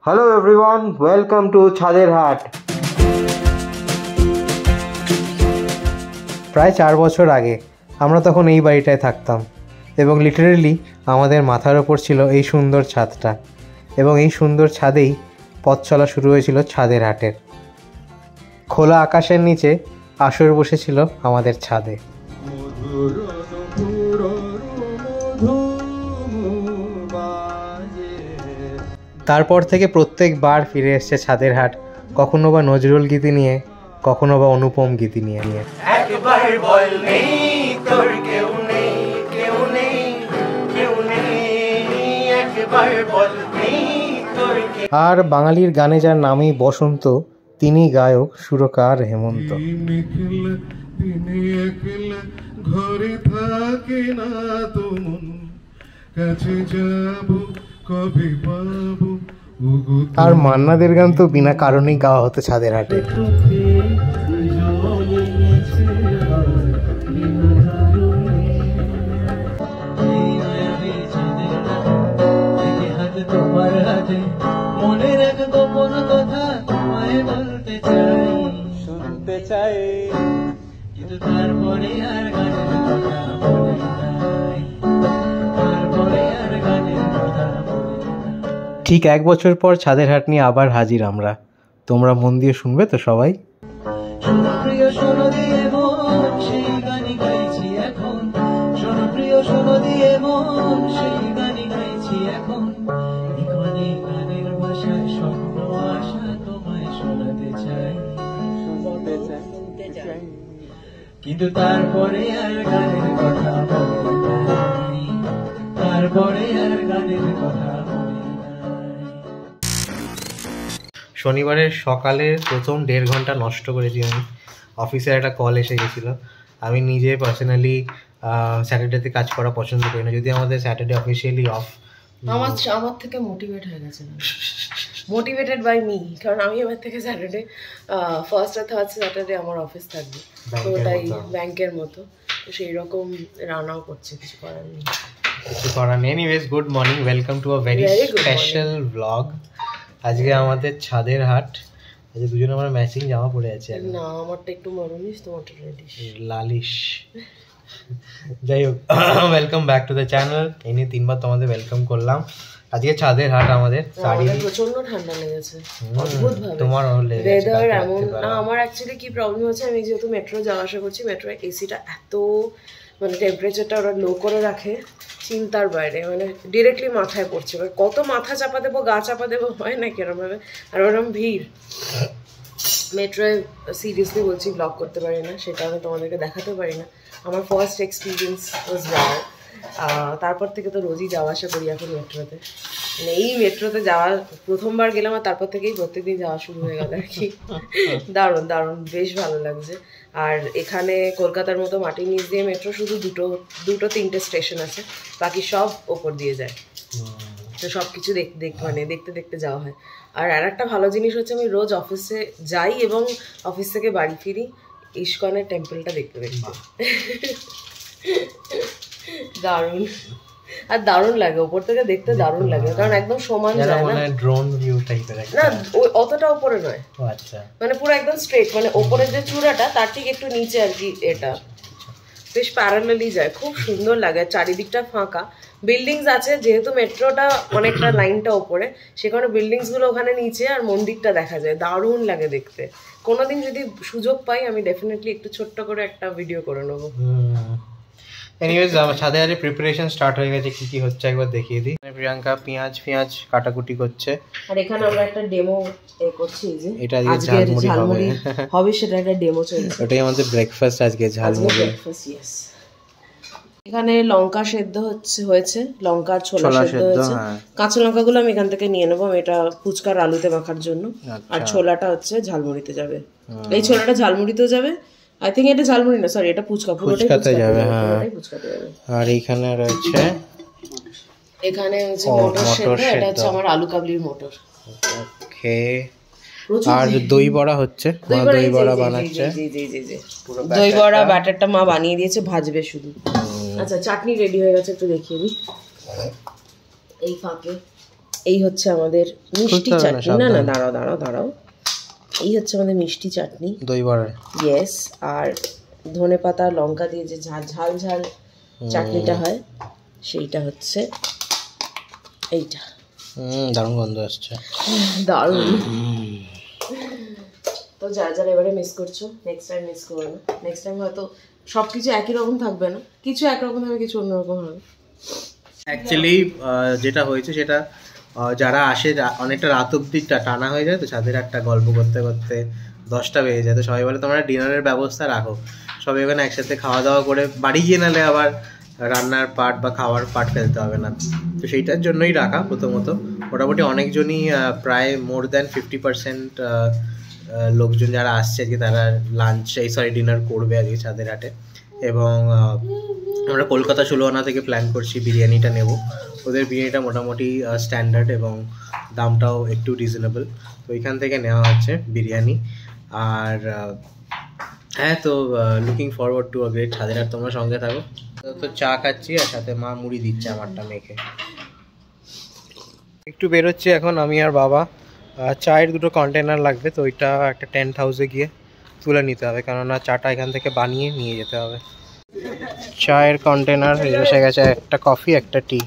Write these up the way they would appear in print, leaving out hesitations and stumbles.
Hello everyone, welcome to ছাদের হাট। প্রায় 4 বছর আগে আমরা তখন এই বাড়িটায় থাকতাম এবং লিটারেলি আমাদের মাথার ওপর ছিল এই সুন্দর ছাদটা, এবং এই সুন্দর ছাদেই পথ চলা শুরু হয়েছিল ছাদের হাটের। খোলা আকাশের নিচে আসর বসেছিল আমাদের ছাদে। তারপর থেকে প্রত্যেকবার ফিরে এসছে ছাদের হাট, কখনো বা নজরুল গীতি নিয়ে, কখনো বা অনুপম গীতি নিয়ে। আর বাঙালির গানে যার নামেই বসন্ত, তিনি গায়ক সুরকার হেমন্ত। ঘরে থাকে না তোমন, কাছে যাব কবে পাবো। আর মান্নাদের গান তো বিনা কারণেই গাওয়া হতো ছাদের হাটে। মনে রাখ গোপন কথা তোমায় বলতে চাই, শুনতে চাই, কিন্তু তারপরে আর গানের কথা বলে নাই, তারপরে আর গানের কথা বলে নাই। ঠিক 1 বছর পর ছাদের হাট নিয়ে আবার হাজির আমরা। তোমরা মন দিয়ে শুনবে তো সবাই? শোনো প্রিয় শোনো দিয়ে মন, সেই গানই গাইছি এখন। শোনো প্রিয় শোনো দিয়ে মন, সেই গানই গাইছি এখন। গানের ভাষায় স্বপ্ন আশা তোমায় শোনাতে চাই, কিন্তু তারপরে আর গানের কথা বলে নাই, তারপরে আর গানের কথা বলে নাই। শনিবারের সকালে প্রথম 1.5 ঘন্টা নষ্ট করেছি আমি। অফিসের একটা কল এসে গেছিলো। আমি নিজে পার্সোনালি স্যাটারডেতে কাজ করা পছন্দ করি না, যদি আমাদের স্যাটারডে অফিসিয়ালি অফ। আমার থেকে মোটিভেট হয়ে গেছে, মোটিভেটেড বাই মি, কারণ আমি আমার থেকে স্যাটারডে ফার্স্ট আর থার্ড স্যাটারডে আমার অফিস থাকবে, তো তাই ব্যাংকের মতো, তো সেই রকম রান্নাও করছে, কিছু করার নেই। Anyways, good morning, welcome to a very special blog. আজকে আমাদের ছাদের হাট। আজকে দুজনে আমরা ম্যাচিং জামা পরে আছি। না, আমারটা একটু মারুনিস, তোমারটা রেডিশ লালিশ। যাই হোক, welcome back to the channel. এই নিয়ে 3বার তোমাদের ওয়েলকাম করলাম। আজকে ছাদের হাট আমাদের। প্রচন্ড ঠান্ডা লেগেছে, অদ্ভুত ভাবে। তোমার ওয়েদার এমন না। আমার অ্যাকচুয়ালি কি প্রবলেম হচ্ছে, আমি যেহেতু মেট্রো যাওয়া আসা করছি, মেট্রো এসিটা এত মানে টেম্পারেচারটা ওরা লো করে রাখে, চিন্তার বাইরে, মানে ডিরেক্টলি মাথায় পড়ছে। এবার কত মাথা চাপা দেবো, গা চাপা দেবো, হয় না কিরম ভাবে, আর ওরম ভিড়। মেট্রোয় সিরিয়াসলি বলছি ব্লগ করতে পারি না, সেটা আমি তোমাদেরকে দেখাতে পারি না। আমার ফার্স্ট এক্সপিরিয়েন্স ওয়াজ ওয়াও। তারপর থেকে তো রোজই যাওয়া আসা করি এখন মেট্রোতে, মানে এই মেট্রোতে যাওয়া প্রথমবার গেলাম, আর তারপর থেকেই প্রত্যেকদিন যাওয়া শুরু হয়ে গেল আর কি। দারুণ দারুণ, বেশ ভালো লাগছে। আর এখানে কলকাতার মতো মাটির নিচ দিয়ে মেট্রো শুধু দুটো 3টে স্টেশন আছে, বাকি সব ওপর দিয়ে যায়, তো সব কিছু দেখতে দেখতে যাওয়া হয়। আর একটা ভালো জিনিস হচ্ছে, আমি রোজ অফিসে যাই এবং অফিস থেকে বাড়ি ফিরি ইস্কনের টেম্পলটা দেখতে দেখতে। দারুণ, আর দারুণ লাগে, ওপর থেকে দেখতে দারুণ লাগে, কারণ একদম সমান যায় না, ড্রোন ভিউ টাইপের না, অতটা উপরে নয়, আচ্ছা, মানে পুরো একদম স্ট্রেট, মানে ওপরের যে চূড়াটা তার ঠিক একটু নিচে আর কি, এটা বেশ প্যারালালি যায়, খুব সুন্দর লাগে। চারিদিকটা ফাঁকা, বিল্ডিংস আছে, যেহেতু মেট্রোটা অনেকটা লাইনটা ওপরে, সেখানে বিল্ডিংস গুলো ওখানে নিচে, আর মন্দিরটা দেখা যায়, দারুণ লাগে দেখতে। কোনোদিন যদি সুযোগ পাই আমি ডেফিনেটলি একটু ছোট্ট করে একটা ভিডিও করে নেবো। এনিওয়েজ, ছাদে আজ প্রিপারেশন স্টার্ট হয়ে গেছে। কি কি হচ্ছে একবার দেখিয়ে দিই। প্রিয়াঙ্কা পেঁয়াজ কাটাকুটি করছে, আর এখানে আমরা একটা ডেমো করছি, যে এটা আজকে ঝালমুড়ি হবে সেটা একটা ডেমো চলছে। ওটাই আমাদের ব্রেকফাস্ট আজকে, ঝালমুড়ি। এখানে লঙ্কা সেদ্ধ হয়েছে, লঙ্কা আর ছোলা সেদ্ধ হয়েছে। কাঁচা লঙ্কাগুলো আমি এখান থেকে নিয়ে নেবো, আমি এটা ফুচকার আলুতে মাখার জন্য। আর ছোলাটা হচ্ছে ঝালমুড়িতে যাবে, এই ছোলাটা ঝালমুড়িতেও যাবে। আই থিঙ্ক এটা ঝালমুড়ি না, সরি, এটা ফুচকাতে যাবে। হ্যাঁ, ফুচকাতে যাবে। আর এইখানে রয়েছে, এখানে হচ্ছে মটর সেদ্ধ, এটা হচ্ছে আমার আলু কাবলির মটর। ওকে, আর দই বড়া হচ্ছে, দই বড়া বানাচ্ছে। দই বড়া ব্যাটারটা মা বানিয়ে দিয়েছে, ভাজবে শুধু। আচ্ছা, চাটনি রেডি হয়ে গেছে, একটু দেখিয়ে দিই। এই ফাঁকে এই হচ্ছে আমাদের মিষ্টি খুলতে হবে না, চাটনি। না না, সাবধানে। দাঁড়াও। এই হচ্ছে আমাদের মিষ্টি চাটনি। দই বড়া। ইয়েস। আর ধনে পাতা লঙ্কা দিয়ে যে ঝাল ঝাল চাটনিটা হয় সেইটা হচ্ছে এইটা। দারুণ গন্ধ আসছে। দারুণ। তো যারা যারা এবারে মিস করছো, নেক্সট টাইম মিস করো না। নেক্সট টাইম হয়তো সব কিছু একই রকম থাকবে না, কিছু একরকম হবে, কিছু অন্যরকম হবে। অ্যাকচুয়ালি যেটা হয়েছে সেটা যারা আসে অনেকটা রাত অব্দি টানা হয়ে যায়, তো ছাদের একটা গল্প করতে করতে 10টা বেজে যায়। তো সবাই বলে তোমরা ডিনারের ব্যবস্থা রাখো, সবাই এখানে একসাথে খাওয়া দাওয়া করে বাড়ি গিয়ে নালে আবার রান্নার পার্ট বা খাওয়ার পার্ট ফেলতে হবে না। তো সেইটার জন্যই রাখা প্রথমত। মোটামুটি অনেকজনই প্রায় মোর দ্যান 50% লোকজন যারা আসছে আজকে তারা ডিনার করবে আজকে ছাদের হাটে। এবং আমরা কলকাতা সুলোয়ানা থেকে প্ল্যান করছি বিরিয়ানিটা নেব। ওদের বিরিয়ানিটা মোটামুটি স্ট্যান্ডার্ড এবং দামটাও একটু রিজনেবল, তো ওইখান থেকে নেওয়া হচ্ছে বিরিয়ানি। আর হ্যাঁ, তো looking forward to a great ছাদের হাট। তোমরা সঙ্গে থাকো। তো চা খাচ্ছি আর সাথে মা মুড়ি দিচ্ছে আমারটা মেখে। একটু বেরোচ্ছি এখন আমি আর বাবা। চায়ের 2টো কন্টেনার লাগবে, তো ওইটা একটা টেন্ট হাউসে গিয়ে তুলে নিতে হবে, কেননা চাটা এখান থেকে বানিয়ে নিয়ে যেতে হবে। চায়ের কন্টেনার এসে গেছে, একটা কফি একটা টি।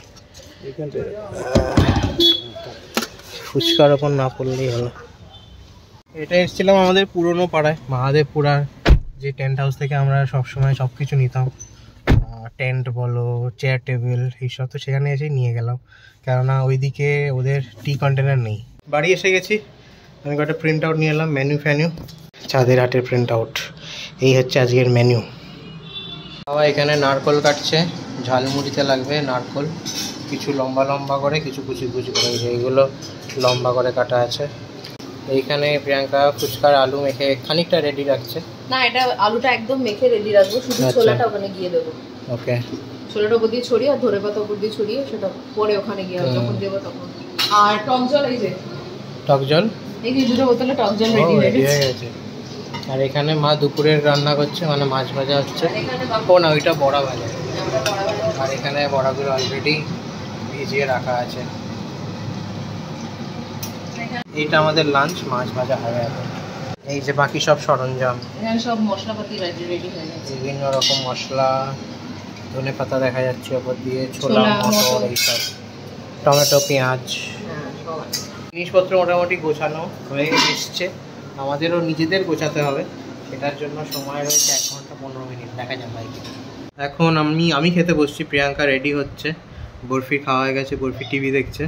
ফুচকার ওপর না পড়লেই হলো। এটা এসেছিলাম আমাদের পুরনো পাড়ায় মহাদেবপুরার যে টেন্ট হাউস থেকে আমরা সবসময় সব কিছু নিতাম, টেন্ট বলো চেয়ার টেবিল এইসব, তো সেখানে এসে নিয়ে গেলাম, কেননা ওইদিকে ওদের টি কন্টেনার নেই। বাড়ি এসে গেছি, আমি একটা প্রিন্ট আউট নিয়ে এলাম, মেনু ছাদের হাটের প্রিন্ট আউট। এই হচ্ছে আজকের মেনু। বাবা এখানে নারকোল কাটছে, ঝালমুড়িতে লাগবে নারকোল, কিছু লম্বা লম্বা করে, কিছু কুচি কুচি করে, এইগুলো লম্বা করে কাটা আছে। এইখানে প্রিয়াঙ্কা ফুচকার আলু মেখে খানিকটা রেডি রাখছে। না, এটা আলুটা একদম মেখে রেডি রাখবো, শুধু ছোলাটা ওখানে গিয়ে দেবো। ওকে, ছোলাটা উপর দিয়ে ছড়িয়ে আর ধরে পাতা উপর দিয়ে ছড়িয়ে সেটা পরে ওখানে গিয়ে যখন দেবো তখন। আর টক জল, এই যে টক জল, এই যে 2টো বোতলে টক জল রেডি হয়ে গেছে। আর এখানে মা দুপুরের রান্না করছে, মানে মাছ ভাজা হচ্ছে। ও না, ওইটা বড়া ভাজা। আর এখানে বড়াগুলো অলরেডি ভিজিয়ে রাখা আছে। এইটা আমাদের লাঞ্চ, মাছ ভাজা হবে এখন। এই যে বাকি সব সরঞ্জাম, এখানে সব মশলাপাতি রেডি হয়ে গেছে, বিভিন্ন রকম মশলা, ধনে পাতা দেখা যাচ্ছে ওপর দিয়ে, ছোলা মটর এইসব, টমেটো পেঁয়াজ, জিনিসপত্র মোটামুটি গোছানো হয়ে এসছে। আমাদেরও নিজেদের গোছাতে হবে, সেটার জন্য সময় রয়েছে 1 ঘন্টা 15 মিনিট, দেখা যাক ভাই। এখন আমি খেতে বসছি, প্রিয়াঙ্কা রেডি হচ্ছে, বরফি খাওয়া হয়ে গেছে, বরফি টিভি দেখছে।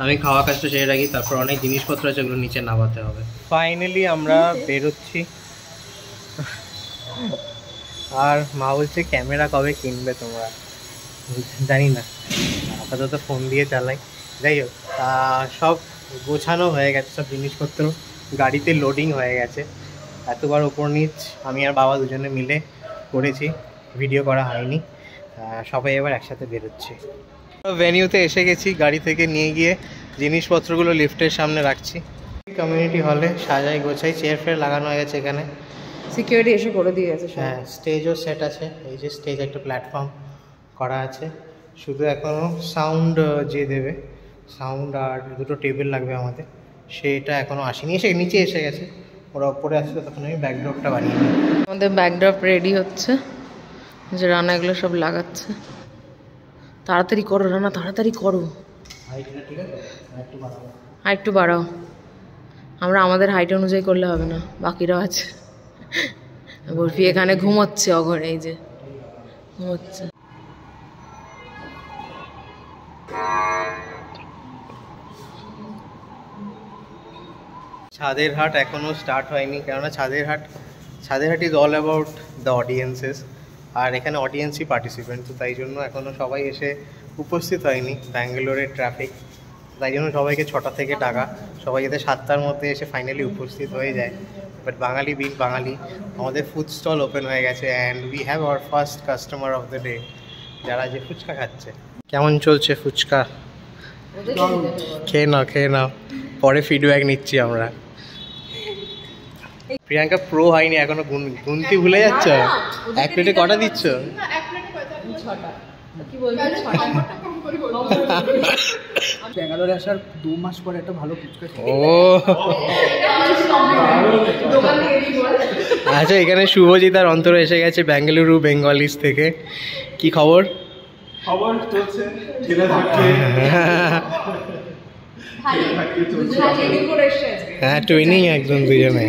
আমি খাওয়া কাজটা সেরে রাখি, তারপর অনেক জিনিসপত্র আছে ওগুলো নিচে নামাতে হবে। ফাইনালি আমরা বেরোচ্ছি। আর মা বলছে ক্যামেরা কবে কিনবে তোমরা, জানি না, আপাতত ফোন দিয়ে চালাই। যাই হোক, সব গোছানো হয়ে গেছে, সব জিনিসপত্র গাড়িতে লোডিং হয়ে গেছে। এতবার ওপর নিচ আমি আর বাবা দুজনে মিলে করেছি, ভিডিও করা হয়নি। সবাই এবার একসাথে বেরোচ্ছি। ভেনিউতে এসে গেছি, গাড়ি থেকে নিয়ে গিয়ে জিনিসপত্রগুলো লিফটের সামনে রাখছি। কমিউনিটি হলে সাজাই গোছাই, চেয়ার ফেয়ার লাগানো হয়ে গেছে এখানে, সিকিউরিটি এসে করে দিয়ে গেছে। হ্যাঁ, স্টেজও সেট আছে, এই যে স্টেজ একটা প্ল্যাটফর্ম করা আছে। শুধু এখনও সাউন্ড যে দেবে, সাউন্ড আর 2টো টেবিল লাগবে আমাদের, সেটা এখনও আসেনি, এসে নিচে এসে গেছে। ওরা ওপরে আসলে তখন আমি ব্যাকড্রপটা বানিয়ে নিই। আমাদের ব্যাকড্রপ রেডি হচ্ছে, যে রান্নাগুলো সব লাগাচ্ছে। তাড়াতাড়ি করো রান্না, তাড়াতাড়ি করো, আর একটু বাড়াও। আমরা আমাদের হাইট অনুযায়ী করলে হবে না, বাকিরাও আছে। বরফি এখানে ঘুমোচ্ছে অঘরে, এই যে ঘুমোচ্ছে। ছাদের হাট এখনও স্টার্ট হয়নি, কেননা ছাদের হাট is all about the audiences, আর এখানে অডিয়েন্সই পার্টিসিপেন্ট, তো তাই জন্য এখনও সবাই এসে উপস্থিত হয়নি। ব্যাঙ্গালোরের ট্রাফিক, তাই জন্য সবাইকে 6টা থেকে ডাকা, সবাই যাতে 7টার মধ্যে এসে ফাইনালি উপস্থিত হয়ে যায়। বাট বাঙালি বিন বাঙালি, আমাদের ফুড স্টল ওপেন হয়ে গেছে and we have our first customer of the day, যারা যে ফুচকা খাচ্ছে। কেমন চলছে ফুচকা? খেয়ে নাও, পরে ফিডব্যাক নিচ্ছি আমরা। প্রিয়াঙ্কা প্রো হয়নি এখনো, গুনতি ভুলে যাচ্ছ। 1 প্লেটে কটা দিচ্ছ? ব্যাঙ্গালোরে আসার 2 মাস পরে একটা ভালো ফুচকা ও আচ্ছা, এখানে শুভজিৎ আর অন্তর এসে গেছে বেঙ্গালুরু বেঙ্গলিস থেকে। কি খবর? খবর চলছে, ঠেলে থাকছে। হ্যাঁ, টুইনিং একদম দুজনে।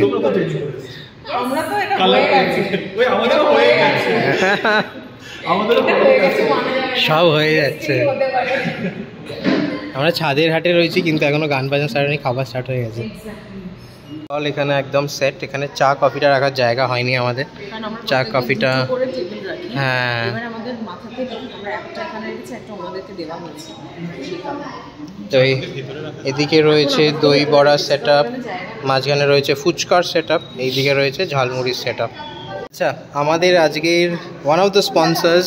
আমাদেরও হয়ে গেছে, সব হয়ে যাচ্ছে। আমরা ছাদের হাটে রয়েছি, কিন্তু এখনো গান বাজনা স্টার্ট হয়নি, খাবার স্টার্ট হয়ে গেছে। চল, এখানে একদম সেট। এখানে চা কফিটা রাখার জায়গা হয়নি আমাদের। চা কফিটা হ্যাঁ, তো এদিকে রয়েছে দই বড়া সেট আপ, মাঝখানে রয়েছে ফুচকার সেট আপ, এইদিকে রয়েছে ঝালমুড়ির সেট আপ। আচ্ছা, আমাদের আজকের ওয়ান অফ দ্য স্পন্সার্স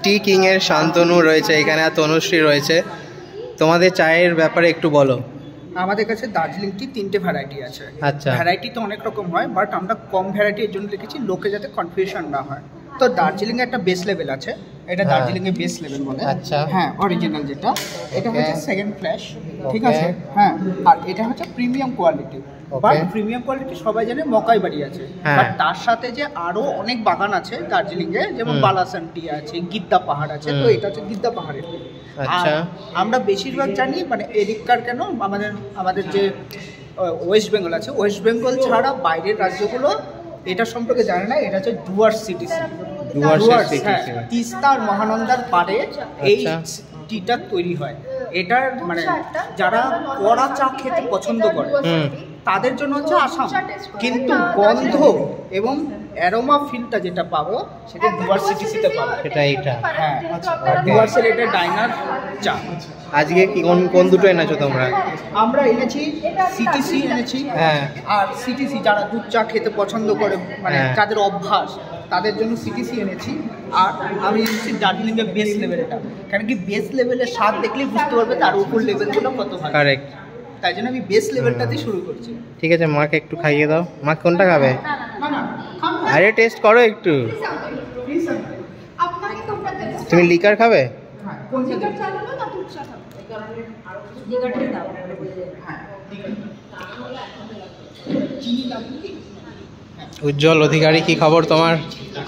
টি কিংয়ের শান্তনু রয়েছে এখানে, আর তনুশ্রী রয়েছে। তোমাদের চায়ের ব্যাপারে একটু বলো। আমাদের কাছে দার্জিলিং টি 3টে ভ্যারাইটি আছে। আচ্ছা, ভ্যারাইটি তো অনেক রকম হয়, বাট আমরা কম ভ্যারাইটির জন্য লিখেছি লোকে যাতে কনফিউশন না হয়। তো দার্জিলিং এর একটা বেস লেভেল আছে, এটা দার্জিলিং এর বেস লেভেল বলে। আচ্ছা, হ্যাঁ, অরিজিনাল যেটা, এটা হচ্ছে সেকেন্ড ফ্ল্যাশ, ঠিক আছে। Okay. হ্যাঁ, আর এটা হচ্ছে premium quality. But premium quality সবাই জানে মকাই বাড়ি আছে, বাট তার সাথে যে আরো অনেক বাগান আছে দার্জিলিং এ, যেমন বালাসান টি আছে, গিদ্দা পাহাড় আছে। তো এটা হচ্ছে গিদ্দা পাহাড়ের। আচ্ছা, আমরা বেশিরভাগ জানি মানে এদিককার কেন, আমাদের যে ওয়েস্ট বেঙ্গল আছে, ওয়েস্ট বেঙ্গল ছাড়া বাইরের রাজ্যগুলো এটা সম্পর্কে জানে না। এটা হচ্ছে ডুয়ার্স সিটিসি, তিস্তা আর মহানন্দার পাড়ে এই টিটা তৈরি হয়। এটার মানে যারা কড়া চা খেতে পছন্দ করে তাদের জন্য হচ্ছে আসাম, কিন্তু গন্ধ এবং অ্যারোমা ফিলটা যেটা পাবো সেটা ডুয়ার্স সিটিসিতে পাবো। সেটা এইটা। হ্যাঁ, ডুয়ার্সের এটা ডাইনার চা। আজকে কি কোন দুটো এনেছো তোমরা? আমরা এনেছি সিটিসি এনেছি। হ্যাঁ, আর সিটিসি যারা দুধ চা খেতে পছন্দ করে, মানে হ্যাঁ, যাদের অভ্যাস, তাদের জন্য সিটিসি এনেছি। আর আমি এনেছি দার্জিলিংয়ের বেস লেভেলটা, কারণ কি বেস লেভেলের স্বাদ দেখলেই বুঝতে পারবে তার উপর লেভেলগুলো কত ভালো। কারেক্ট। তাই জন্য আমি বেস লেভেলটাতে শুরু করছি। ঠিক আছে, মাকে একটু খাইয়ে দাও। মা কোনটা খাবে? না না, খান না। আরে টেস্ট করো একটু। তুমি লিকার খাবে? হ্যাঁ, কোন লিকার চাইবো না দুধ চা খাবো? লিকারটাই দাও। হ্যাঁ, চিনি লাগবে কি? উজ্জ্বল অধিকারী, কি খবর তোমার?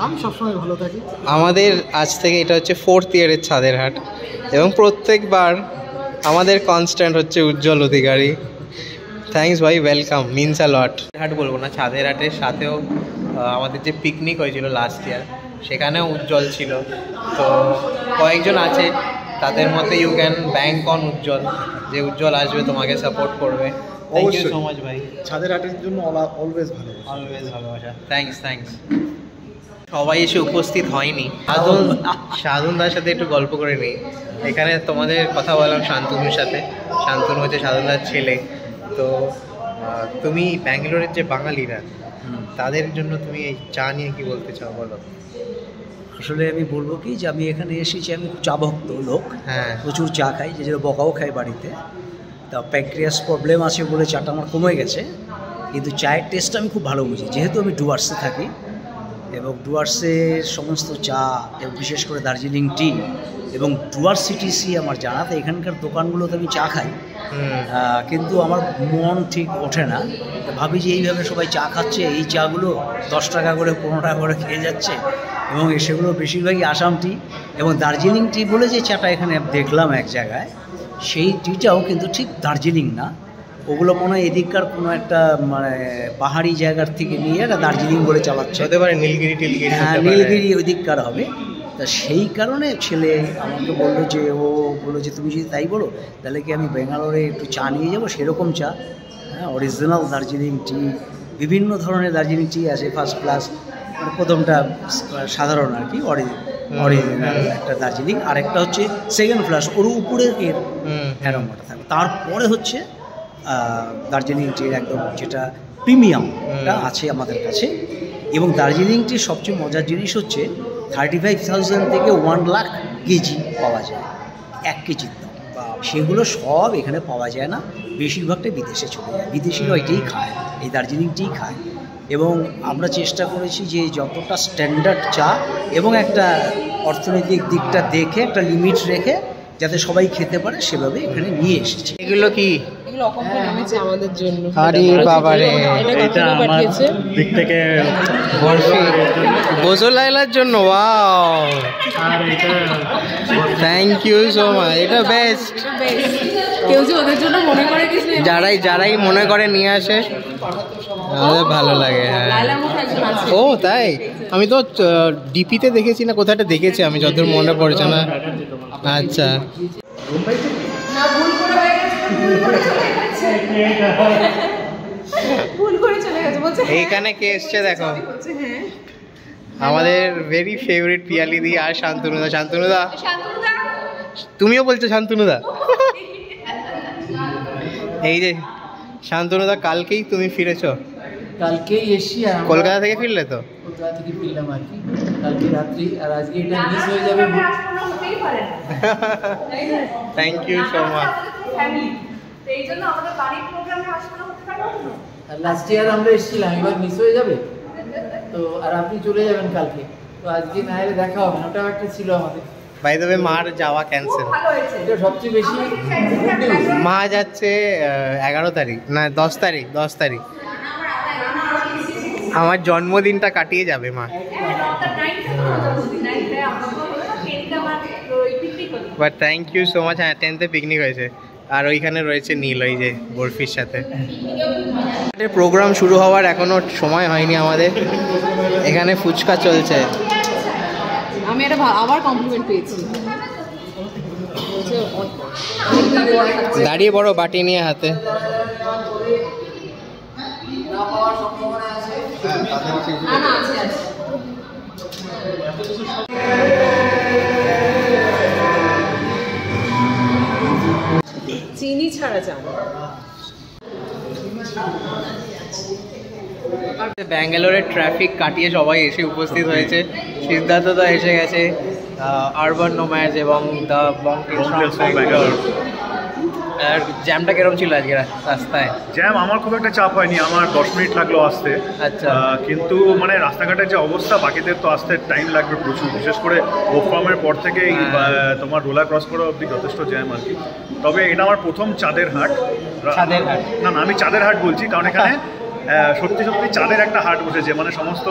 আমি সবসময় ভালো থাকি। আমাদের আজ থেকে এটা হচ্ছে 4th ইয়ারের ছাদের হাট, এবং প্রত্যেকবার আমাদের কনস্ট্যান্ট হচ্ছে উজ্জ্বল অধিকারী। থ্যাঙ্কস ভাই, ওয়েলকাম, মিনস আ লট। হাট বলবো না, ছাদের হাটের সাথেও আমাদের যে পিকনিক হয়েছিল লাস্ট ইয়ার, সেখানেও উজ্জ্বল ছিল। তো কয়েকজন আছে, তাদের মধ্যে ইউ ক্যান ব্যাঙ্ক অন উজ্জ্বল, যে উজ্জ্বল আসবে তোমাকে সাপোর্ট করবে। থ্যাংক ইউ সো মাচ ভাই। ছাদের হাটের জন্য অলওয়েজ ভালো, অলওয়েজ ভালোবাসা। থ্যাঙ্কস। সবাই এসে উপস্থিত হয়নি। সাধনদার সাথে একটু গল্প করে নিই। এখানে তোমাদের কথা বললাম শান্তনুর সাথে। শান্তনু হচ্ছে সাধনদার ছেলে। তো তুমি ব্যাঙ্গালোরের যে বাঙালিরা, তাদের জন্য তুমি এই চা নিয়ে কি বলতে চাও, বলো। আসলে আমি বলবো কি, যে আমি এখানে এসেছি, আমি চা ভক্ত লোক। হ্যাঁ, প্রচুর চা খাই, যে বকাও খাই বাড়িতে। তা প্যানক্রিয়াস প্রবলেম আছে বলে চাটা আমার কমে গেছে, কিন্তু চায়ের টেস্টটা আমি খুব ভালো বুঝি, যেহেতু আমি ডুয়ার্সে থাকি। এবং ডুয়ার্সের সমস্ত চা, এবং বিশেষ করে দার্জিলিং টি এবং ডুয়ার্স সিটিসি আমার জানা। তো এখানকার দোকানগুলোতে আমি চা খাই, কিন্তু আমার মন ঠিক ওঠে না। ভাবি যে এইভাবে সবাই চা খাচ্ছে, এই চাগুলো 10 টাকা করে 15 টাকা করে খেয়ে যাচ্ছে, এবং সেগুলো বেশিরভাগই আসাম টি এবং দার্জিলিং টি বলে যে চাটা এখানে দেখলাম এক জায়গায়, সেই টিটাও কিন্তু ঠিক দার্জিলিং না। ওগুলো মনে হয় এদিককার কোনো একটা মানে পাহাড়ি জায়গার থেকে নিয়ে একটা দার্জিলিং বলে চালাচ্ছে। হতে পারে নীলগিরি টিলগিরি। হ্যাঁ, নীলগিরি ওই দিককার হবে। তা সেই কারণে ছেলে আমাকে বললো যে, ও বললো যে তুমি যদি তাই বলো, তাহলে কি আমি ব্যাঙ্গালোরে একটু চা নিয়ে যাবো, সেরকম চা। হ্যাঁ, অরিজিনাল দার্জিলিং টি, বিভিন্ন ধরনের দার্জিলিং টি আছে। ফার্স্ট ক্লাস, মানে প্রথমটা সাধারণ আর কি, অরিজিনাল একটা দার্জিলিং, আরেকটা হচ্ছে সেকেন্ড ক্লাস, ওর উপরের এর অ্যারোমাটা থাকবে। তারপরে হচ্ছে দার্জিলিং টির একদম যেটা প্রিমিয়ামটা আছে আমাদের কাছে। এবং দার্জিলিং টির সবচেয়ে মজার জিনিস হচ্ছে 35,000 থেকে 1 লাখ কেজি পাওয়া যায়, 1 কেজির দাম। সেগুলো সব এখানে পাওয়া যায় না, বেশিরভাগটাই বিদেশে চলে যায়। বিদেশিরা এটাই খায়, এই দার্জিলিং টি খায়। এবং আমরা চেষ্টা করেছি যে যতটা স্ট্যান্ডার্ড চা এবং একটা অর্থনৈতিক দিকটা দেখে, একটা লিমিট রেখে যাতে সবাই খেতে পারে সেভাবে এখানে নিয়ে এসেছি। এগুলো কি? এগুলো অকম্পা এনেছে আমাদের জন্য। আরে বাবা রে, এটা আমার পাঠিয়েছে দিক থেকে বরফি গোসল লাইলার জন্য। ওয়াও, আর এটা থ্যাংক ইউ সো মাচ, এটা বেস্ট। কেউ যে ওদের জন্য মনে করে কিছু, যারাই মনে করে নিয়ে আসে আমাদের ভালো লাগে। হ্যাঁ, লাইলার মতো একজন আছে। ও তাই? আমি তো ডিপিতে দেখেছি না, কোথাটা দেখেছি আমি, যতদূর মনে পড়ছে না। আচ্ছা, না ভুল করে হয়ে গেছে, ভুল করে চলে গেছে বলছে। এইখানে কে এসছে দেখো, বলছে হ্যাঁ আমাদের ভেরি ফেভারিট পিয়ালি দি আর শান্তনুদা। শান্তনুদা, শান্তনুদা, তুমিও বলছো শান্তনুদা? এই যে শান্তনুদা, কালকেই তুমি ফিরেছো? কালকেই এসছি আর আমরা কলকাতা থেকে ফিরলে তো? কলকাতা থেকে ফিরলাম আর কি কালকে রাত্রি, আর আজকে এটা মিস হয়ে যাবে। হতেই পারে না, thank you so much. Family, এই জন্য আমাদের বাড়ির প্রোগ্রামে আসলে হতে পারে না। আর লাস্ট ইয়ার আমরা এসেছিলাম, এবার মিস হয়ে যাবে তো, আর আপনি চলে যাবেন কালকে, তো আজকে না এলে দেখা হবে না, ওটাও একটা ছিল আমাদের। বাই দ্য ওয়ে, মার যাওয়া ক্যান্সেল। এটা সবচেয়ে বেশি good news। মা যাচ্ছে 11 তারিখ, না 10 তারিখ। 10 তারিখ আমার জন্মদিনটা কাটিয়ে যাবে মা। But thank you so much. হ্যাঁ, 10th পিকনিক হয়েছে, আর ওইখানে রয়েছে নীল, ওই যে বরফির সাথে। প্রোগ্রাম শুরু হওয়ার এখনো সময় হয়নি আমাদের, এখানে ফুচকা চলছে। আমি এটা আবার কমপ্লিমেন্ট পেয়েছি। দাঁড়িয়ে বড় বাটি নিয়ে হাতে। চিনি ছাড়া চান। ব্যাঙ্গালোরের ট্রাফিক কাটিয়ে সবাই এসে উপস্থিত হয়েছে। সিদ্ধার্থ দা এসে গেছে, আরবান নোম্যাডস এবং দ্য বঙ্কেলস ফ্রম ব্যাঙ্গালোর। আর জ্যামটা কিরকম ছিল আজকে রাস্তায়? জ্যাম আমার খুব একটা চাপ হয়নি, আমার 10 মিনিট লাগলো আসতে। আচ্ছা। কিন্তু মানে রাস্তাঘাটের যে অবস্থা, বাকিদের তো আসতে টাইম লাগবে প্রচুর, বিশেষ করে ওফার্মের পর থেকেই তোমার রোলার ক্রস করা অবধি যথেষ্ট জ্যাম আর কি। তবে এটা আমার প্রথম চাঁদের হাট। চাঁদের হাট? না, আমি চাঁদের হাট বলছি কারণ এখানে সত্যি সত্যি চাঁদের একটা হাট বসেছে, মানে সমস্ত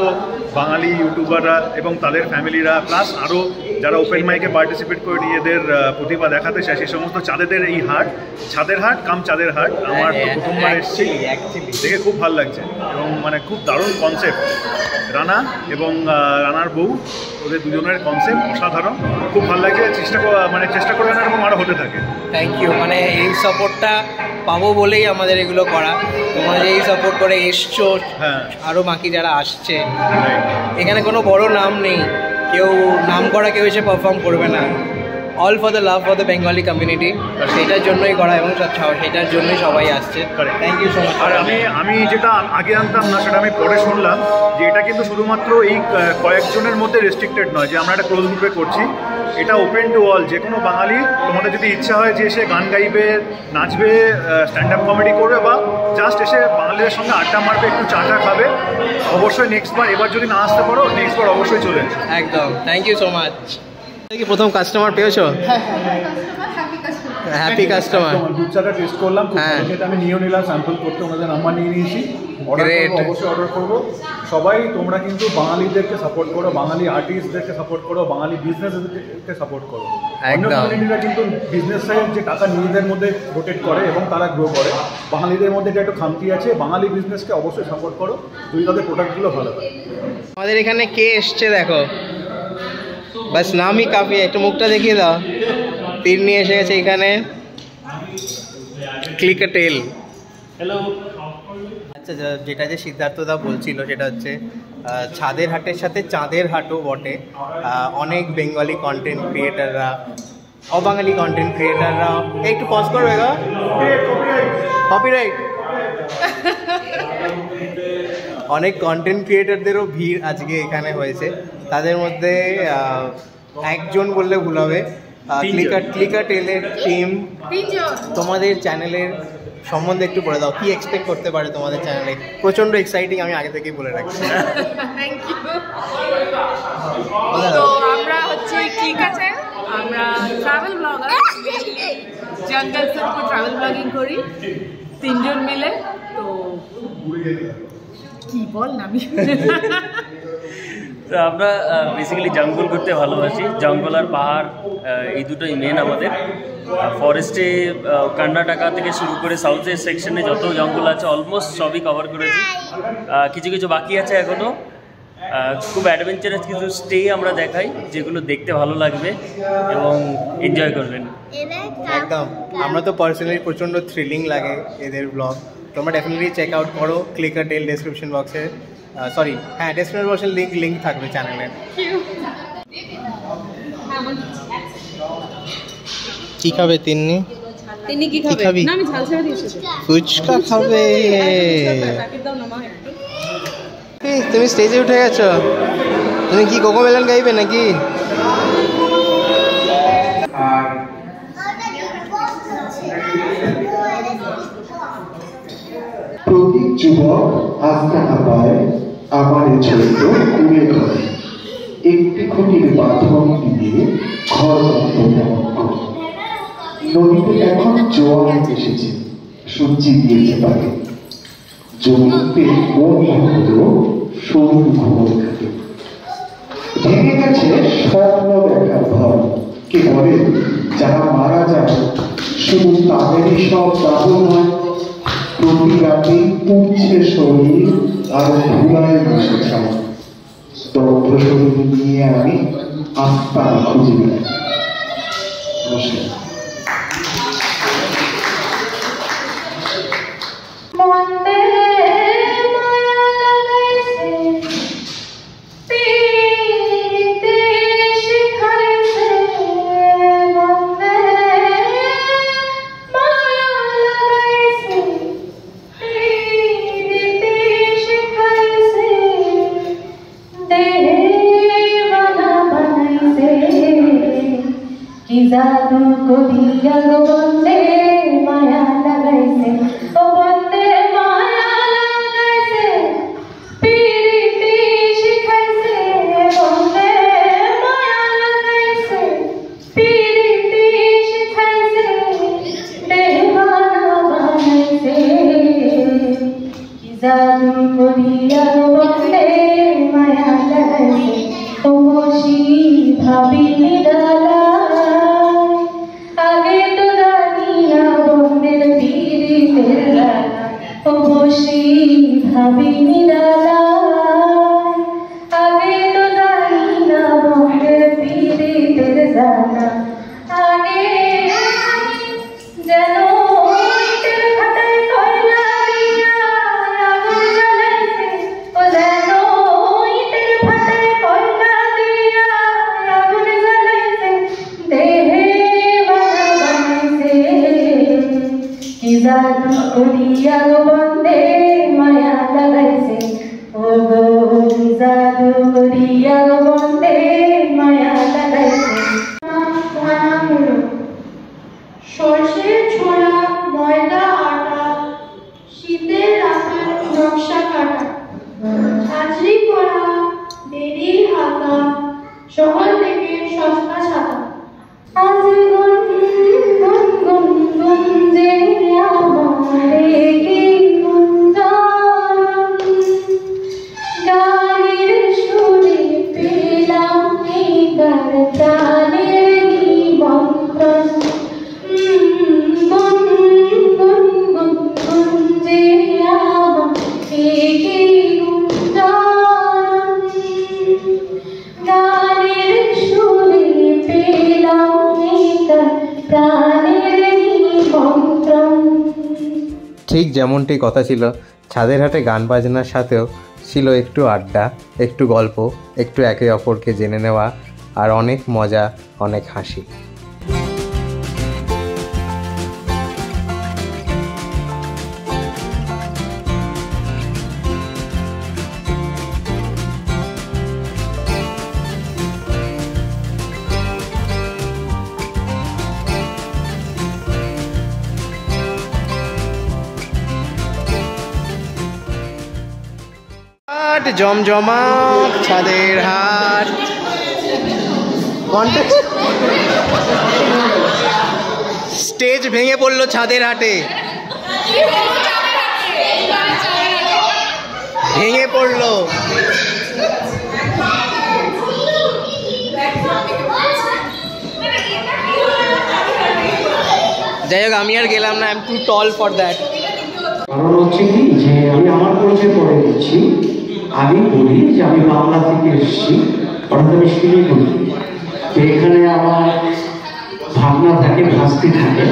বাঙালি ইউটিউবাররা এবং তাদের ফ্যামিলিরা, প্লাস আরও যারা ওপেন মাইকে পার্টিসিপেট করে নিজেদের প্রতিভা দেখাতে চায়, সেই সমস্ত চাঁদেদের এই হাট, ছাদের হাট কাম চাঁদের হাট। আমার তো প্রথমবার এসেছি, দেখে খুব ভালো লাগছে এবং মানে খুব দারুণ কনসেপ্ট। রানা এবং রানার বউ, ওদের দুজনের কনসেপ্ট অসাধারণ, খুব ভালো লাগে। চেষ্টা করে না এরকম আরও হতে থাকে। থ্যাংক ইউ, মানে এই সাপোর্টটা পাবো বলেই আমাদের এগুলো করা। তোমরা যে এই সাপোর্ট করে এসছো, হ্যাঁ, আরও বাকি যারা আসছে, এখানে কোনো বড় নাম নেই, কেউ নাম করা কেউ এসে পারফর্ম করবে না। All for the love for the Bengali community, সেটার জন্যই করা এবং সেটার জন্যই সবাই আসছে। Thank you so much. আর আমি যেটা আগে আনতাম না, সেটা আমি পরে শুনলাম যে এটা কিন্তু শুধুমাত্র এই কয়েকজনের মধ্যে রেস্ট্রিক্টেড নয়, যে আমরা একটা ক্লোজ গ্রুপে করছি। এটা ওপেন টু অল, যে কোনো বাঙালি, তোমাদের যদি ইচ্ছা হয় যে এসে গান গাইবে, নাচবে, স্ট্যান্ড আপ কমেডি করবে, বা জাস্ট এসে বাঙালিদের সঙ্গে আড্ডা মারবে, একটু চা খাবে, অবশ্যই নেক্সট বার, এবার যদি না আসতে পারো নেক্সট বার অবশ্যই চলে এসো। একদম, থ্যাংক ইউ সো মাচ। কি প্রথম কাস্টমার পেয়েছো? Happy customer. দুধ চাটা টেস্ট করলাম, হ্যাঁ, আমি নিয়েও নিলাম স্যাম্পল করতে, ওনাদের নাম্বার নিয়ে নিয়েছি। অবশ্যই অর্ডার করবো। সবাই তোমরা কিন্তু বাঙালিদেরকে সাপোর্ট করো, বাঙালি আর্টিস্টদেরকে সাপোর্ট করো, বাঙালি বিজনেসদেরকে সাপোর্ট করো। অন্য কমিউনিটিরা কিন্তু বিজনেসের যে টাকা নিজেদের মধ্যে রোটেট করে এবং তারা গ্রো করে, বাঙালিদের মধ্যে এটা একটু খামতি আছে। বাঙালি বিজনেসকে অবশ্যই সাপোর্ট করো, যদি তাদের প্রোডাক্টগুলো ভালো হয়। আমাদের এখানে কে এসছে দেখো, বাস নামই কাফি। একটু মুখটা দেখিয়ে দাও। তীর নিয়ে এসে গেছে এখানে, ক্লিক আ টেল। হ্যালো। আচ্ছা, যেটা যে সিদ্ধার্থদা বলছিল সেটা হচ্ছে ছাদের হাটের সাথে চাঁদের হাটও বটে। অনেক বেঙ্গলি কন্টেন্ট ক্রিয়েটাররা, অবাঙালি কন্টেন্ট ক্রিয়েটাররা, একটু পজ করবে গো, কপিরাইট। অনেক কন্টেন্ট ক্রিয়েটারদেরও ভিড় আজকে এখানে হয়েছে। তাদের মধ্যে একজন বললে ভুল হবে, ক্লিকার টেলের টিম। তোমাদের চ্যানেলের সম্বন্ধে একটু বলে দাও, কি এক্সপেক্ট করতে পারে তোমাদের চ্যানেলে? প্রচন্ড এক্সাইটিং, আমি আগে থেকেই বলে রাখছি। Thank you. তো আমরা হচ্ছে ক্লিকার চ্যানেল, আমরা ট্রাভেল ব্লগার, জঙ্গলসের উপর ট্রাভেল ব্লগিং করি 3 জন মিলে। তো কি বল না আমি তো আমরা বেসিক্যালি জঙ্গল করতে ভালোবাসি। জঙ্গল আর পাহাড় এই দুটোই মেন আমাদের। ফরেস্টে কর্ণাটকা থেকে শুরু করে সাউথের সেকশনে যত জঙ্গল আছে অলমোস্ট সবই কভার করেছি। কিছু কিছু বাকি আছে এখনও। খুব অ্যাডভেঞ্চারাস কিছু স্টে আমরা দেখাই যেগুলো দেখতে ভালো লাগবে এবং এনজয় করবেন। একদম, আমরা তো পার্সোনালি প্রচণ্ড থ্রিলিং লাগে এদের ব্লগ। তোমরা ডেফিনেটলি চেক আউট করো, ক্লিক আ টেল ডেসক্রিপশন বক্সে, সরি হ্যাঁ ডেসক্রিপশন বক্সের লিঙ্ক থাকবে চ্যানেলের। কি খাবে তিন্নি? তিনি কি খাবে? খাবি? না আমি ঝাল ছাড়া দিয়েছি। ফুচকা খাবে। প্যাকেট দাও না মা একটু। এই, তুমি স্টেজে উঠে গেছো, তুমি কি কোকো মেলন গাইবে নাকি? প্রতি যুবক আস্তানা পায় আমার এই ছোট্ট কুড়ে ঘরে, একটি খুঁটির মাধ্যম দিয়ে ঘর নদীতে এখন জোয়ার এসেছে, সূর্যি দিয়েছে পারে, জমিতে মন হলো সরু ঘুমোর থাকে। ভেঙে গেছে স্বপ্ন দেখার ঘর। কে বলে যারা মারা যায় শুধু তাদেরই সব দাহ নয়, প্রতি রাতে পুড়ছে শরীর আর ধুলায় বসে ছাড়া। দগ্ধ শরীর নিয়ে আমি আস্তানা খুঁজে নিই। নমস্কার। जादू को दिया गो बंदे माया लगाइसे, ओ बंदे माया लगाइसे, पीरिति शिखाइसे, बंदे माया लगाइसे, पीरिति शिखाइसे, देवाना बनाइसे। जादू को दिया गो बंदे माया लगाइसे, ओ मोशी भाभी निराला भाभी निराला आगे तो जानी ना बंदर पीरे तेरे जाना आगे जनो तेरे फटे कोयला दिया आगुन जलाइसे, ओ जनो तेरे फटे कोयला दिया आगुन जलाइसे, देहे बना बनाइसे। कि जादू को दिया गो बंदे माया लगाइसे, ओ गो जादू को दिया गो बंदे माया लगाइसे। সরষে ছোলা ময়দা আটা শীতের রাতের নকশা কাটা ঝাঁঝরি করা দেরি হাতা শহর থেকে সস্তা ছাতা। আজ গুন গুন গুন গুঞ্জে আমারে কি গুঞ্জন, গানের সুরে পেলাম এই গান প্রাণের নিমন্ত্রণ। গুন গুন গুন গুঞ্জে আমারে কি গুঞ্জন, গানের সুরে পেলাম এই গান প্রাণের নিমন্ত্রণ। ঠিক যেমনটি কথা ছিল, ছাদের হাটে গান বাজনার সাথেও ছিল একটু আড্ডা, একটু গল্প, একটু একে অপরকে জেনে নেওয়া আর অনেক মজা, অনেক হাসি। জমজমাট ছাদের হাট কন্টেস্ট স্টেজ ভেঙে পড়লো ছাদের হাটে, ভেঙে পড়লো। যাই হোক, আমি আর গেলাম না, I am too tall for that. কারণ হচ্ছে কি যে আমি আমার পরিচয় করে দিচ্ছি। আমি বলি যে আমি বাংলা থেকে এসেছি, অর্থাৎ আমি শিলিগুড়ি। তো এখানে আমার ভাবনা থাকে, ভাস্তি থাকে।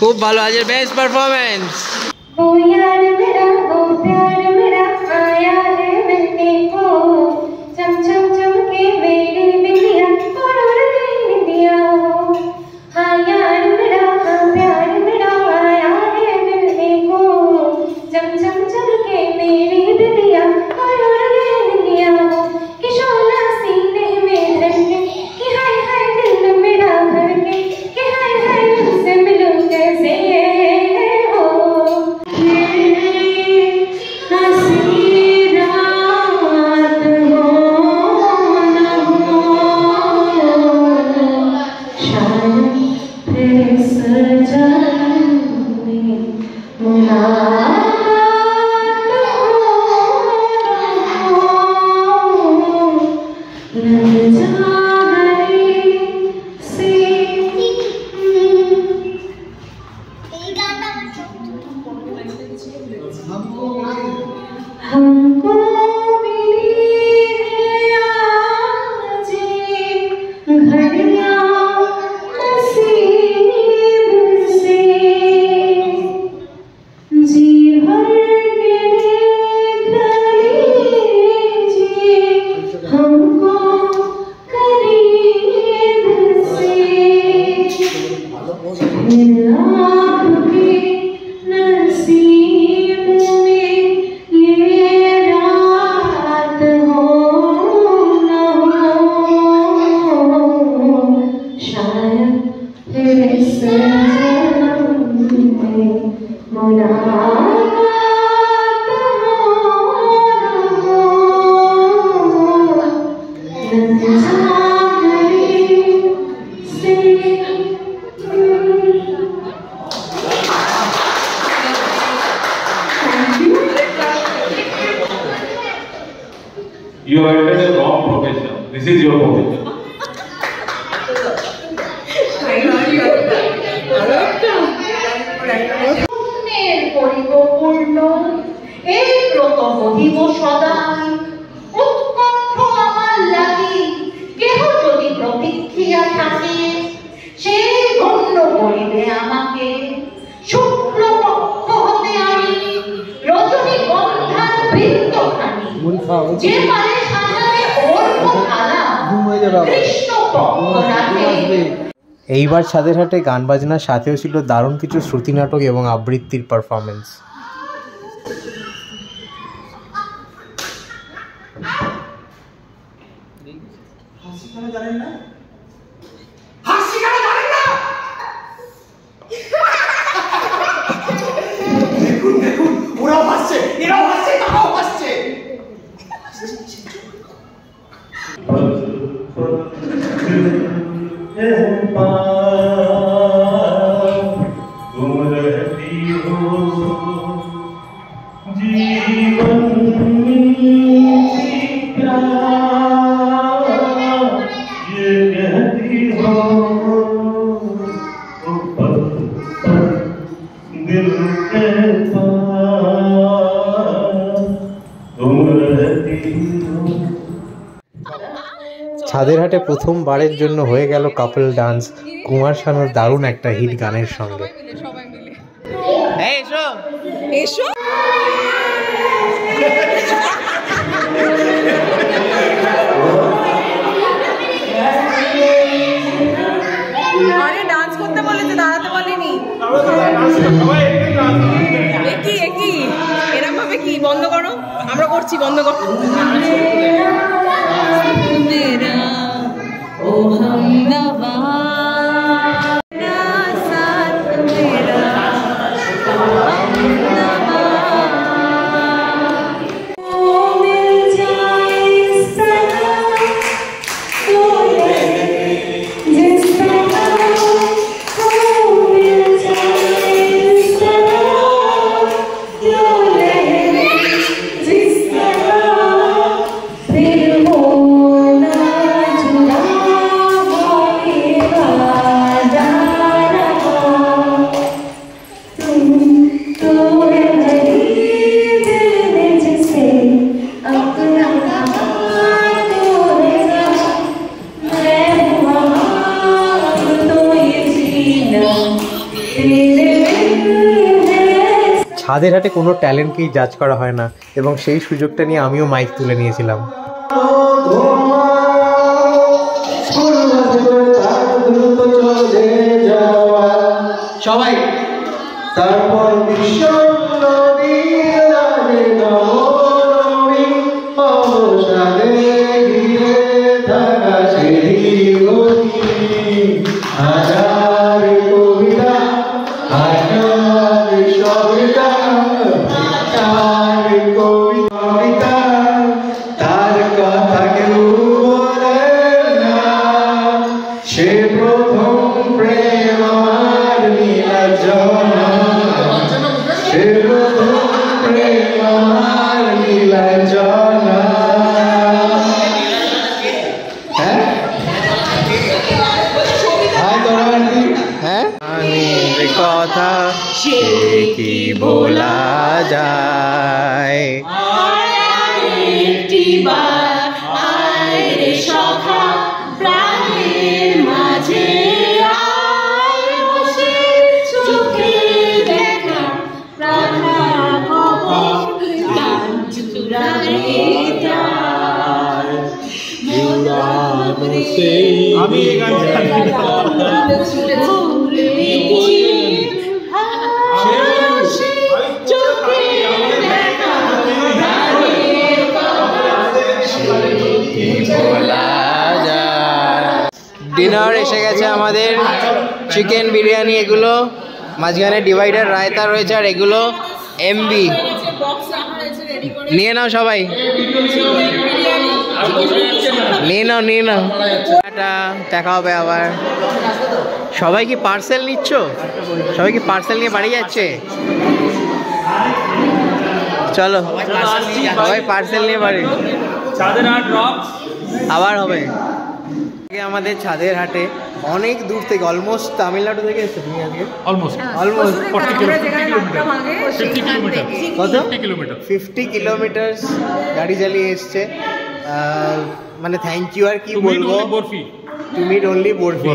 খুব ভালো, আজের best performance. You are in a wrong profession. This is your profession. ঘুমাই হয়ে যাবে এইবার ছাদের হাটে গান বাজনার সাথেও ছিল দারুণ কিছু শ্রুতি নাটক এবং আবৃত্তির পারফরমেন্স। ওরাও হাসছে, এরাও হাসছে, তারাও হাসছে। ছাদের হাটে প্রথমবারের জন্য হয়ে গেল কাপল ডান্স কুমার শানুর দারুণ একটা হিট গানের সঙ্গে। এসো এসো আরে ডান্স করতে বলেছে, দাঁড়াতে বলেনি। একই একই এরকম ভাবে কি বন্ধ করো, আমরা করছি, বন্ধ করো। ছাদের হাটে কোনো ট্যালেন্টকেই জাজ করা হয় না এবং সেই সুযোগটা নিয়ে আমিও মাইক তুলে নিয়েছিলাম। সবাই তারপর বিশ্ব অবসাদে ঘিরে থাকা সেই হাজার কবিতা, হাজার কবিতা, হাজার কবিতা, তার কথা কেউ বলে না। সে প্রথম প্রেম আমার নীলাঞ্জনা, সে প্রথম প্রেম আমার নীলাঞ্জনা। কথা সে কি বলা যায়, আমি এই গান ডিনার এসে গেছে আমাদের, চিকেন বিরিয়ানি, এগুলো মাঝখানে ডিভাইডার রায়তা রয়েছে, আর এগুলো এমবি। নিয়ে নাও সবাই, নিয়ে নাও নিয়ে নাও, দেখা হবে আবার। সবাই কি পার্সেল নিচ্ছ? সবাই কি পার্সেল নিয়ে বাড়ি যাচ্ছে? চলো সবাই পার্সেল নিয়ে বাড়ি, আবার হবে। আমাদের ছাদের হাটে অনেক দূর থেকে, অলমোস্ট তামিলনাড়ু থেকে এসেছে তুমি আজকে? অলমোস্ট 50 কিলোমিটার গাড়ি চালিয়ে এসছে। মানে থ্যাংক ইউ আর কি বলবো, টু মিট অনলি বরফি।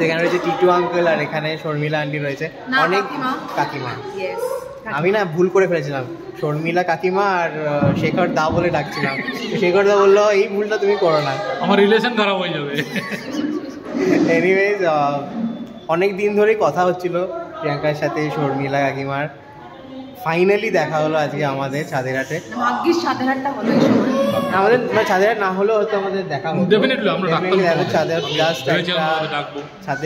এখানে রয়েছে টিটু আঙ্কেল, আর এখানে শর্মিলা আন্টি রয়েছে, অনেক কাকিমা। আমি না ভুল করে ফেলেছিলাম, শর্মিলা কাকিমা আর শেখর দা বলে ডাকছিলাম। শেখর দা বললো এই ভুলটা তুমি করো না, আমার রিলেশন খারাপ হয়ে যাবে। এনিওয়েজ অনেক দিন ধরেই কথা হচ্ছিল প্রিয়াঙ্কার সাথে শর্মিলা কাকিমার। ফাইনালি দেখা হলো আজকে আমাদের ছাদের হাটে। ভাগ্যিস ছাদের হাটটা হলো আমাদের ছাদের হাট না হলেও হয়তো আমাদের দেখা হতো। ডেফিনেটলি আমরা ছাদের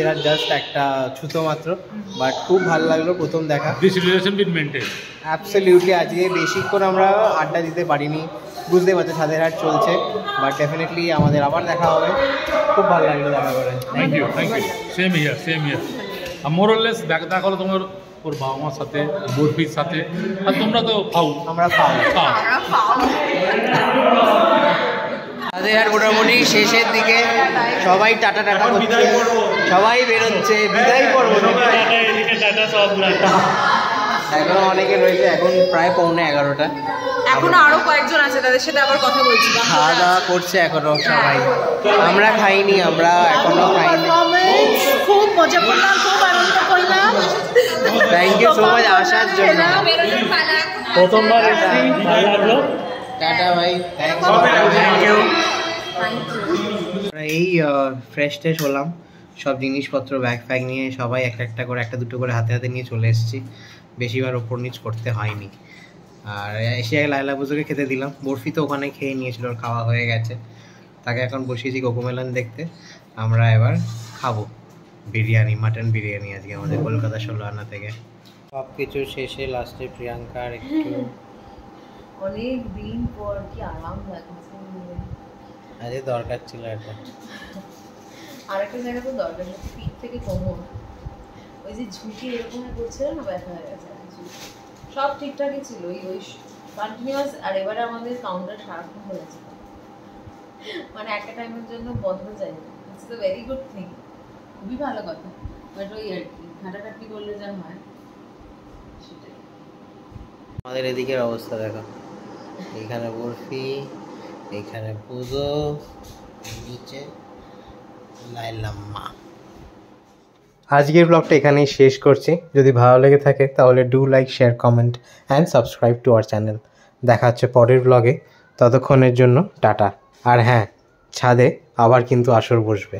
হাট জাস্ট একটা ছুতো মাত্র, বাট খুব ভালো লাগলো প্রথম দেখা। This relation will maintain absolutely. আজকে বেশিক্ষণ আমরা আড্ডা দিতে পারিনি, বুঝতে পারছো ছাদের হাট চলছে, বাট ডেফিনেটলি আমাদের আবার দেখা হবে। খুব ভালো লাগলো দেখা করে। থ্যাংক ইউ সেম হিয়ার আর মোর অর লেস দেখা হলো তোমার ওর বাবা মার সাথে, বরফির সাথে, আর তোমরা তো আমরা ছাদের হাট মোটামুটি শেষের দিকে, সবাই টাটা করছে, সবাই বেরোচ্ছে, বিদায় পর্ব। এখনো অনেকে রয়েছে, এখন প্রায় 11:15। এখনো আরো কয়েকজন আছে, তাদের সাথে আবার কথা বলছি। খাওয়া দাওয়া করছে এখনো সবাই, আমরা খাইনি, আমরা এখনো খাইনি। খুব মজা করলাম, খুব আনন্দ করলাম। থ্যাংক ইউ সো মাচ আসার জন্য। প্রথমবার এসেছি, ভালো লাগলো। টাটা ভাই, থ্যাংক ইউ। এই ফ্রেশ ট্রেশ হলাম, সব জিনিসপত্র ব্যাগ ফ্যাগ নিয়ে সবাই একটা করে একটা দুটো করে হাতে হাতে নিয়ে চলে এসেছি। বেশিবার ওপর নিচ করতে হয়নি। আর এসে লাইলা বুজুকে খেতে দিলাম। বরফি তো ওখানে খেয়ে নিয়েছিল, ওর খাওয়া হয়ে গেছে। তাকে এখন বসিয়েছি কোকোমেলন দেখতে। আমরা এবার খাবো বিরিয়ানি, মাটন বিরিয়ানি আজকে আমাদের কলকাতা 16 আনা থেকে। সব কিছু শেষে লাস্টে প্রিয়াঙ্কার একটু অনেক দিন পর কি আরাম লাগছে। আজকে দরকার ছিল এটা। আরেকটা জায়গা তো দরকার, পিঠ থেকে কোমর, ওই যে ঝুঁকি এরকম করছিল না, ব্যথা হয়ে গেছে। সব ঠিকঠাকই ছিল, ওই কন্টিনিউয়াস। আর এবারে আমাদের কাউন্টার সারাক্ষণ হয়েছে, মানে একটা টাইমের জন্য বন্ধ যায়নি। It's a very good thing, খুবই ভালো কথা। বাট ওই আর কি ঘাটাঘাটি করলে যা হয় সেটাই। আমাদের এদিকের অবস্থা দেখো, এইখানে বরফি, এইখানে পুজো, নিচে লাইলাম্মা। আজকের ব্লগটা এখানেই শেষ করছি। যদি ভালো লেগে থাকে তাহলে do like, share, comment and subscribe to our channel. দেখা হচ্ছে পরের ব্লগে, ততক্ষণের জন্য টাটা। আর হ্যাঁ, ছাদে আবার কিন্তু আসর বসবে।